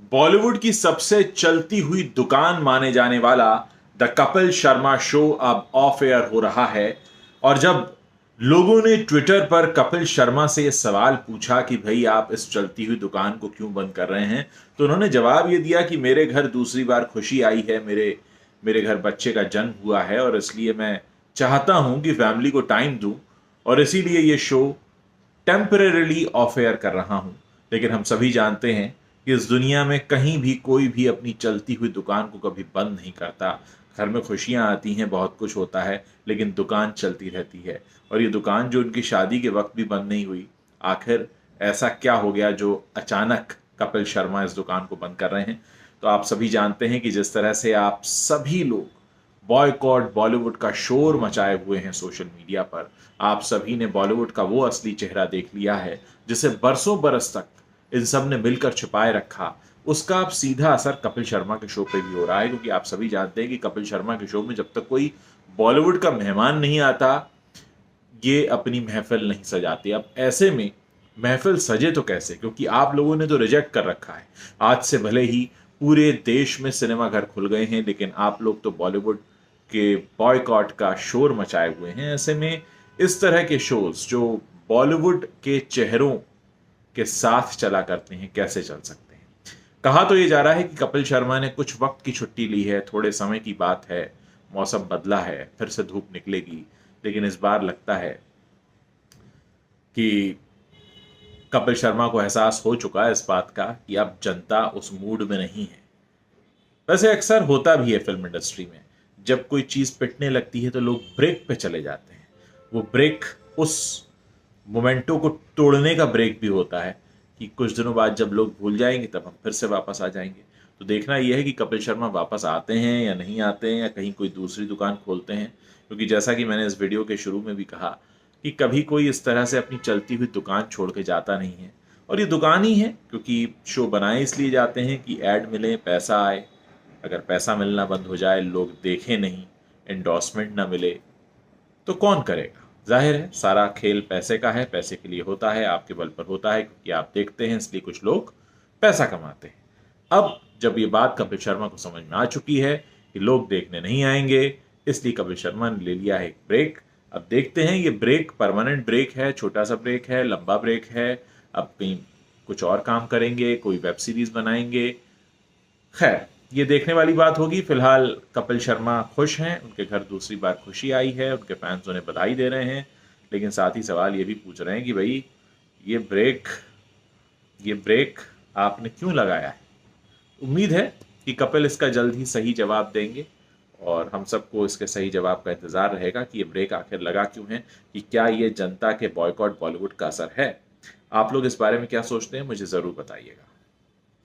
बॉलीवुड की सबसे चलती हुई दुकान माने जाने वाला द कपिल शर्मा शो अब ऑफ एयर हो रहा है। और जब लोगों ने ट्विटर पर कपिल शर्मा से यह सवाल पूछा कि भाई आप इस चलती हुई दुकान को क्यों बंद कर रहे हैं, तो उन्होंने जवाब ये दिया कि मेरे घर दूसरी बार खुशी आई है, मेरे मेरे घर बच्चे का जन्म हुआ है और इसलिए मैं चाहता हूं कि फैमिली को टाइम दूं, और इसीलिए ये शो टेम्परेरली ऑफ एयर कर रहा हूं। लेकिन हम सभी जानते हैं कि इस दुनिया में कहीं भी कोई भी अपनी चलती हुई दुकान को कभी बंद नहीं करता। घर में खुशियां आती हैं, बहुत कुछ होता है, लेकिन दुकान चलती रहती है। और ये दुकान जो उनकी शादी के वक्त भी बंद नहीं हुई, आखिर ऐसा क्या हो गया जो अचानक कपिल शर्मा इस दुकान को बंद कर रहे हैं? तो आप सभी जानते हैं कि जिस तरह से आप सभी लोग बॉयकॉट बॉलीवुड का शोर मचाए हुए हैं सोशल मीडिया पर, आप सभी ने बॉलीवुड का वो असली चेहरा देख लिया है जिसे बरसों बरस तक इन सब ने मिलकर छुपाए रखा। उसका अब सीधा असर कपिल शर्मा के शो पे भी हो रहा है, क्योंकि आप सभी जानते हैं कि कपिल शर्मा के शो में जब तक कोई बॉलीवुड का मेहमान नहीं आता, ये अपनी महफिल नहीं सजाते। अब ऐसे में महफिल सजे तो कैसे, क्योंकि आप लोगों ने तो रिजेक्ट कर रखा है। आज से भले ही पूरे देश में सिनेमा घर खुल गए हैं, लेकिन आप लोग तो बॉलीवुड के बॉयकॉट का शोर मचाए हुए हैं। ऐसे में इस तरह के शोज जो बॉलीवुड के चेहरों के साथ चला करते हैं, कैसे चल सकते हैं? कहा तो ये जा रहा है कि कपिल शर्मा ने कुछ वक्त की छुट्टी ली है, थोड़े समय की बात है, मौसम बदला है, फिर से धूप निकलेगी। लेकिन इस बार लगता है कि कपिल शर्मा को एहसास हो चुका है इस बात का कि अब जनता उस मूड में नहीं है। वैसे अक्सर होता भी है फिल्म इंडस्ट्री में, जब कोई चीज पिटने लगती है तो लोग ब्रेक पे चले जाते हैं। वो ब्रेक उस मोमेंटो को तोड़ने का ब्रेक भी होता है कि कुछ दिनों बाद जब लोग भूल जाएंगे तब हम फिर से वापस आ जाएंगे। तो देखना यह है कि कपिल शर्मा वापस आते हैं या नहीं आते हैं, या कहीं कोई दूसरी दुकान खोलते हैं। क्योंकि जैसा कि मैंने इस वीडियो के शुरू में भी कहा कि कभी कोई इस तरह से अपनी चलती हुई दुकान छोड़ के जाता नहीं है। और ये दुकान ही है क्योंकि शो बनाए इसलिए जाते हैं कि ऐड मिले, पैसा आए। अगर पैसा मिलना बंद हो जाए, लोग देखें नहीं, एंडोर्समेंट ना मिले, तो कौन करेगा? जाहिर है सारा खेल पैसे का है, पैसे के लिए होता है, आपके बल पर होता है, क्योंकि आप देखते हैं इसलिए कुछ लोग पैसा कमाते हैं। अब जब ये बात कपिल शर्मा को समझ में आ चुकी है कि लोग देखने नहीं आएंगे, इसलिए कपिल शर्मा ने ले लिया है एक ब्रेक। अब देखते हैं ये ब्रेक परमानेंट ब्रेक है, छोटा सा ब्रेक है, लंबा ब्रेक है, अब कहीं कुछ और काम करेंगे, कोई वेब सीरीज बनाएंगे। खैर, ये देखने वाली बात होगी। फिलहाल कपिल शर्मा खुश हैं, उनके घर दूसरी बार खुशी आई है, उनके फैंस उन्हें बधाई दे रहे हैं। लेकिन साथ ही सवाल ये भी पूछ रहे हैं कि भाई ये ब्रेक ये ब्रेक आपने क्यों लगाया है? उम्मीद है कि कपिल इसका जल्द ही सही जवाब देंगे, और हम सबको इसके सही जवाब का इंतजार रहेगा कि ये ब्रेक आखिर लगा क्यों है, कि क्या ये जनता के बॉयकॉट बॉलीवुड का असर है। आप लोग इस बारे में क्या सोचते हैं, मुझे ज़रूर बताइएगा।